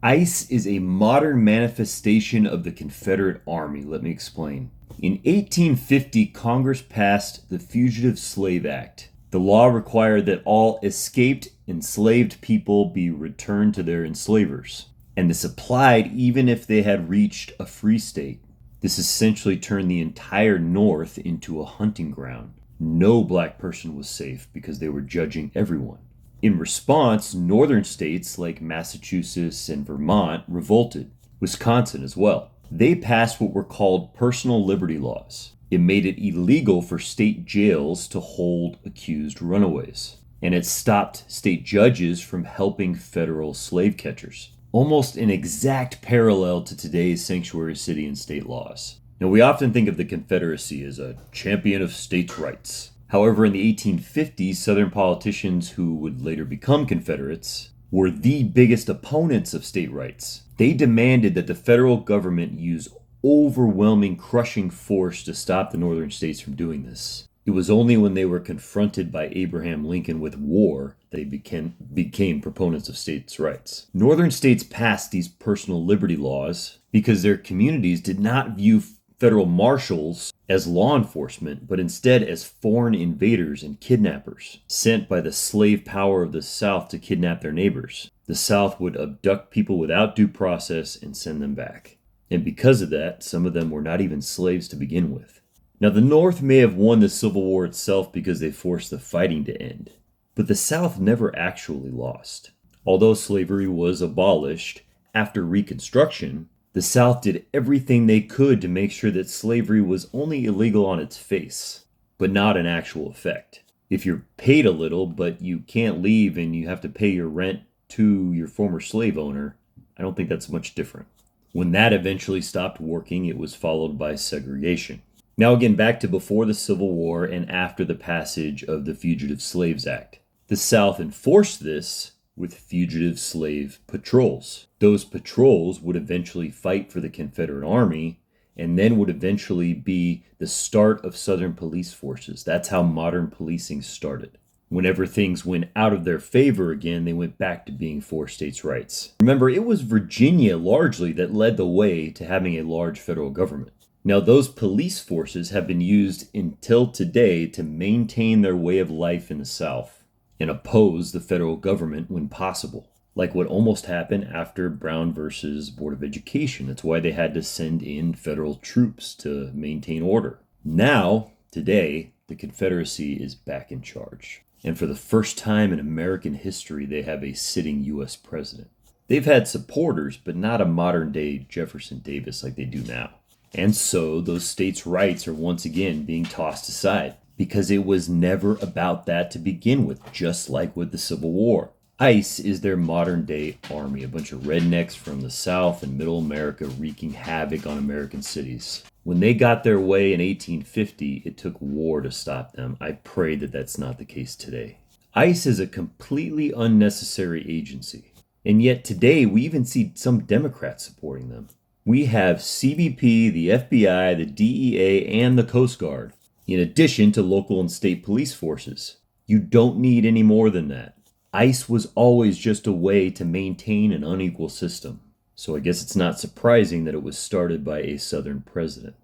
ICE is a modern manifestation of the Confederate Army. Let me explain. In 1850, Congress passed the Fugitive Slave Act. The law required that all escaped enslaved people be returned to their enslavers. And this applied even if they had reached a free state. This essentially turned the entire North into a hunting ground. No black person was safe because they were judging everyone. In response, northern states like Massachusetts and Vermont revolted, Wisconsin as well. They passed what were called personal liberty laws. It made it illegal for state jails to hold accused runaways, and it stopped state judges from helping federal slave catchers. Almost an exact parallel to today's sanctuary city and state laws. Now, we often think of the Confederacy as a champion of states' rights. However, in the 1850s, Southern politicians who would later become Confederates were the biggest opponents of state rights. They demanded that the federal government use overwhelming, crushing force to stop the northern states from doing this. It was only when they were confronted by Abraham Lincoln with war that they became proponents of states' rights. Northern states passed these personal liberty laws because their communities did not view federal marshals as law enforcement, but instead as foreign invaders and kidnappers, sent by the slave power of the South to kidnap their neighbors. The South would abduct people without due process and send them back. And because of that, some of them were not even slaves to begin with. Now, the North may have won the Civil War itself because they forced the fighting to end, but the South never actually lost. Although slavery was abolished after Reconstruction, the South did everything they could to make sure that slavery was only illegal on its face, but not in actual effect. If you're paid a little, but you can't leave and you have to pay your rent to your former slave owner, I don't think that's much different. When that eventually stopped working, it was followed by segregation. Now again, back to before the Civil War and after the passage of the Fugitive Slaves Act. The South enforced this with fugitive slave patrols. Those patrols would eventually fight for the Confederate Army and then would eventually be the start of Southern police forces. That's how modern policing started. Whenever things went out of their favor again, they went back to being for states' rights. Remember, it was Virginia largely that led the way to having a large federal government. Now, those police forces have been used until today to maintain their way of life in the South and oppose the federal government when possible, like what almost happened after Brown versus Board of Education. That's why they had to send in federal troops to maintain order. Now, today, the Confederacy is back in charge. And for the first time in American history, they have a sitting U.S. president. They've had supporters, but not a modern-day Jefferson Davis like they do now. And so those states' rights are once again being tossed aside because it was never about that to begin with, just like with the Civil War. ICE is their modern-day army, a bunch of rednecks from the South and Middle America wreaking havoc on American cities. When they got their way in 1850, it took war to stop them. I pray that that's not the case today. ICE is a completely unnecessary agency, and yet today we even see some Democrats supporting them. We have CBP, the FBI, the DEA, and the Coast Guard, in addition to local and state police forces. You don't need any more than that. ICE was always just a way to maintain an unequal system. So I guess it's not surprising that it was started by a Southern president.